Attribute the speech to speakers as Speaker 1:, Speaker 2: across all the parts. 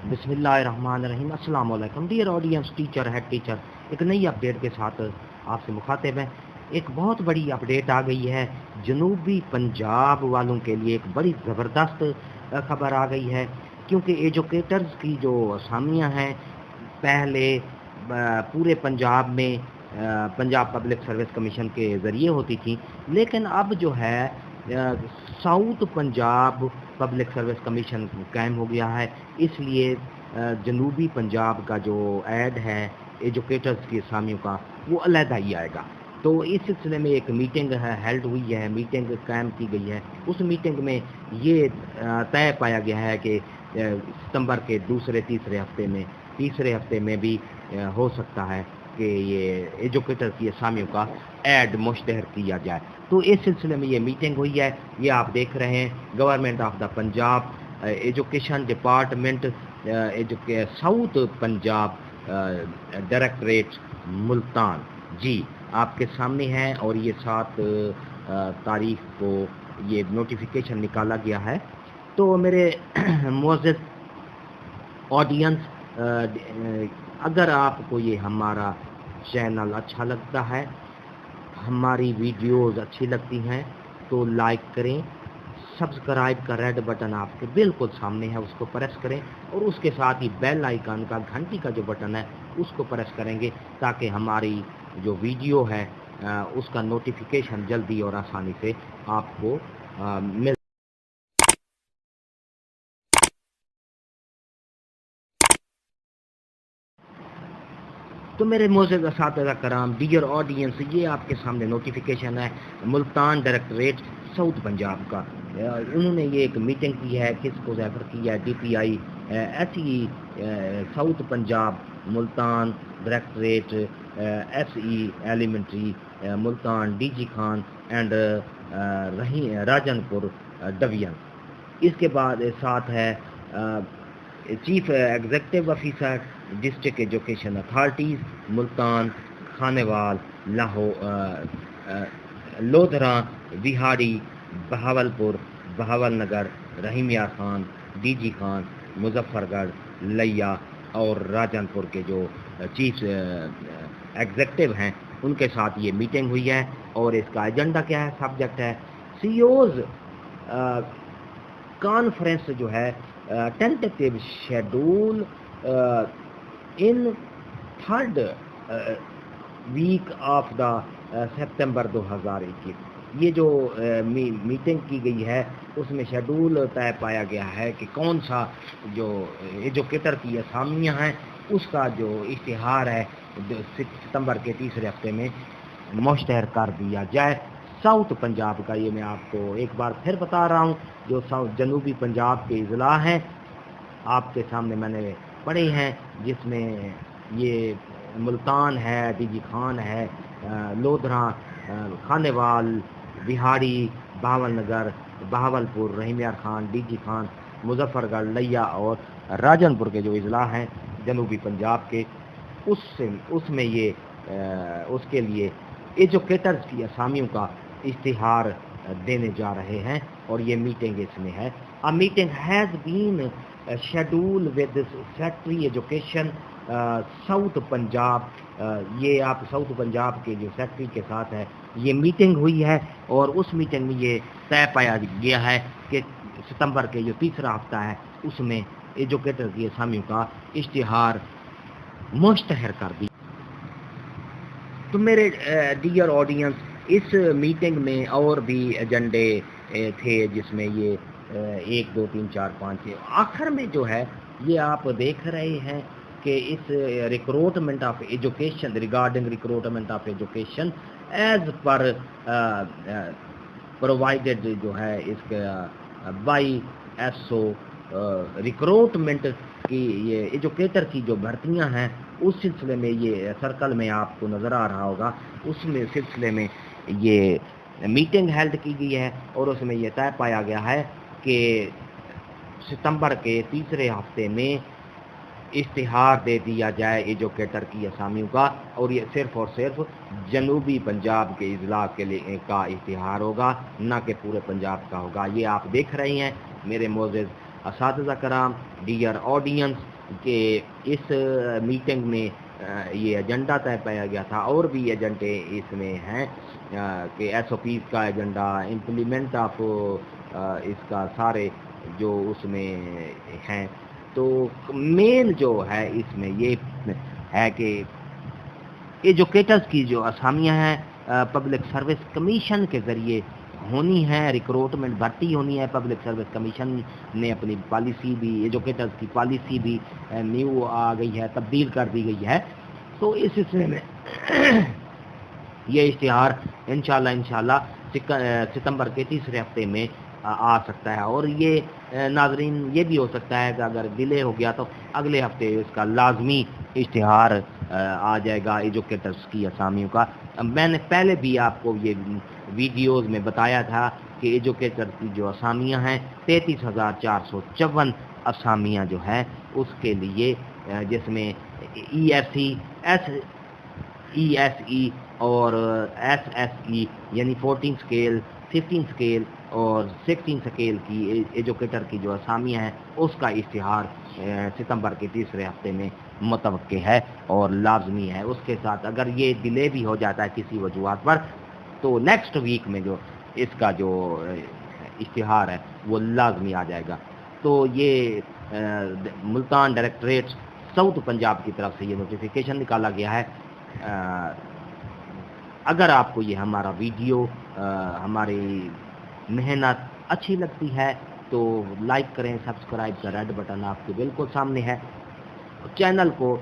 Speaker 1: बिस्मिल्लाहिर्रहमानिर्रहीम। अस्सलाम वालेकुम dear audience, teacher head teacher एक नई अपडेट के साथ आपसे मुखातिब हैं। एक बहुत बड़ी अपडेट आ गई है जनूबी पंजाब वालों के लिए। एक बड़ी ज़बरदस्त खबर आ गई है, क्योंकि एजुकेटर्स की जो असामियाँ हैं पहले पूरे पंजाब में पंजाब पब्लिक सर्विस कमीशन के ज़रिए होती थी, लेकिन अब जो है south Punjab public service commission कायम हो गया है। इसलिए जनूबी पंजाब का जो ऐड है एजुकेटर्स की असामियों का, वो अलहदा ही आएगा। तो इस सिलसिले में एक मीटिंग है हेल्ड हुई है, मीटिंग कायम की गई है। उस मीटिंग में ये तय पाया गया है कि सितंबर के तीसरे हफ्ते में भी हो सकता है कि ये एजुकेटर की असामियों का ऐड मुश्तहर किया जाए। तो इस सिलसिले में ये मीटिंग हुई है। ये आप देख रहे हैं government of the Punjab education department south Punjab directorate Multan ji आपके सामने है। और ये 7 तारीख को ये नोटिफिकेशन निकाला गया है। तो मेरे मुअज़्ज़ज़ ऑडियंस, अगर आपको ये हमारा चैनल अच्छा लगता है, हमारी वीडियोस अच्छी लगती हैं, तो लाइक करें। सब्सक्राइब का रेड बटन आपके बिल्कुल सामने है, उसको प्रेस करें। और उसके साथ ही बेल आइकन का, घंटी का जो बटन है, उसको प्रेस करेंगे, ताकि हमारी जो वीडियो है उसका नोटिफिकेशन जल्दी और आसानी से आपको मिल। तो मेरे मोअज़्ज़ज़ असातिज़ा कराम, डियर ऑडियंस, ये आपके सामने नोटिफिकेशन है मुल्तान डायरेक्टरेट साउथ पंजाब का। उन्होंने ये एक मीटिंग की है, किसको रेफर किया है, DPI SE south Punjab Multan directorate SE elementary Multan DG Khan and Rajanpur division. इसके बाद साथ है chief executive officer district education authorities Multan, Khanewal, Lodhran, बिहाड़ी, बहावलपुर, बहावलनगर, रहीम यार खान, DG खान, मुजफ्फरगढ़, लिया और राजनपुर के जो चीफ एग्जीक्यूटिव हैं, उनके साथ ये मीटिंग हुई है। और इसका एजेंडा क्या है, सब्जेक्ट है CEOs कॉन्फ्रेंस जो है tentative schedule in third week of the September 2021। ये जो मीटिंग की गई है उसमें शेड्यूल तय पाया गया है कि कौन सा जो एजुकेटर की असामियाँ हैं उसका जो इश्तिहार है सितंबर के तीसरे हफ्ते में मुश्तहर कर दिया जाए। साउथ पंजाब का, ये मैं आपको एक बार फिर बता रहा हूँ, जो जनूबी पंजाब के अजला हैं आपके सामने मैंने पढ़े हैं, जिसमें ये मुल्तान है, DG खान है, लोधरा, खानेवाल, बिहाड़ी, बहावलनगर, बहावलपुर, रहीम यार खान, DG खान, मुजफ्फरगढ़, लिया और राजनपुर के जो अजला हैं जनूबी पंजाब के, उसमें ये उसके लिए एजुकेटर्स की असामियों का इश्तिहार देने जा रहे हैं। और ये मीटिंग इसमें है। A meeting has been schedule with secretary education south Punjab. ये आप साउथ पंजाब के जो सेक्रेटरी के साथ है ये मीटिंग हुई है। और उस मीटिंग में ये तय पाया गया है कि सितंबर के जो तीसरा हफ्ता है उसमें एजुकेटर की असामियों का इश्तिहार मुश्तहर कर दी। तो मेरे डियर ऑडियंस, इस मीटिंग में और भी एजेंडे थे, जिसमें ये 1 2 3 4 5 आखिर में जो है ये आप देख रहे हैं कि इस recruitment of education, regarding recruitment of education as per provided जो है इसके बाई SO रिक्रूटमेंट की, ये एजुकेटर की जो भर्तियां हैं उस सिलसिले में ये सर्कल में आपको नज़र आ रहा होगा, उसमें सिलसिले में ये मीटिंग हेल्ड की गई है। और उसमें ये तय पाया गया है कि सितंबर के तीसरे हफ्ते में इश्तिहार दे दिया जाए एजुकेटर की असामियों का। और ये सिर्फ़ और सिर्फ जनूबी पंजाब के अजला के लिए का इश्तिहार होगा, ना कि पूरे पंजाब का होगा। ये आप देख रहे हैं मेरे मुअज़्ज़ज़ असातिज़ा कराम, डियर ऑडियंस, کہ اس میٹنگ میں یہ ایجنڈا طے پایا گیا تھا، اور بھی ایجنڈے اس میں ہیں کہ ایس او پیز کا ایجنڈا، امپلیمنٹ آف اس کا سارے جو اس میں ہیں. تو مین جو ہے اس میں یہ ہے کہ ایجوکیٹرز کی جو اسامیاں ہیں پبلک سروس کمیشن کے ذریعے ہونی ہے، ریکروٹمنٹ بھرتی ہونی ہے. پبلک سروس کمیشن نے اپنی پالیسی بھی، ایجوکیٹرز کی پالیسی بھی نیو آ گئی ہے، تبدیل کر دی گئی ہے. تو اس سلسلے میں یہ اشتہار انشاءاللہ ستمبر کے تیسرے ہفتے میں آ سکتا ہے. اور یہ ناظرین یہ بھی ہو سکتا ہے کہ اگر ڈیلے ہو گیا تو اگلے ہفتے اس کا لازمی اشتہار آ جائے گا ایجوکیٹرز کی اسامیوں کا. میں نے پہلے بھی آپ کو یہ ویڈیوز میں بتایا تھا کہ ایجوکیٹر کی جو اسامیاں ہیں 33,454 اسامیاں جو ہیں اس کے لیے، جس میں ای ایس ای اور ایس ایس ای یعنی 14 اسکیل، 15 اسکیل اور 16 اسکیل کی ایجوکیٹر کی جو اسامیاں ہیں اس کا اشتہار ستمبر کے تیسرے ہفتے میں متوقع ہے اور لازمی ہے. اس کے ساتھ اگر یہ ڈیلے بھی ہو جاتا ہے کسی وجوہات پر تو نیکسٹ ویک میں جو اس کا جو اشتہار ہے وہ لازمی آ جائے گا. تو یہ ملتان ڈائریکٹریٹ ساؤتھ پنجاب کی طرف سے یہ نوٹیفیکیشن نکالا گیا ہے. اگر آپ کو یہ ہمارا ویڈیو، ہماری محنت اچھی لگتی ہے تو لائک کریں، سبسکرائب کا ریڈ بٹن آپ کے بالکل سامنے ہے، چینل کو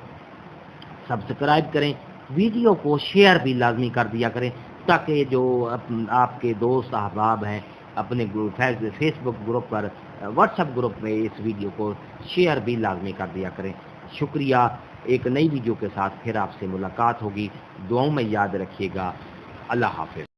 Speaker 1: سبسکرائب کریں، ویڈیو کو شیئر بھی لازمی کر دیا کریں تاکہ جو آپ کے دوست احباب ہیں اپنے فیس بک گروپ پر، واٹس ایپ گروپ میں اس ویڈیو کو شیئر بھی لازمی کر دیا کریں. شکریہ. ایک نئی ویڈیو کے ساتھ پھر آپ سے ملاقات ہوگی. دعاؤں میں یاد رکھیے گا. اللہ حافظ.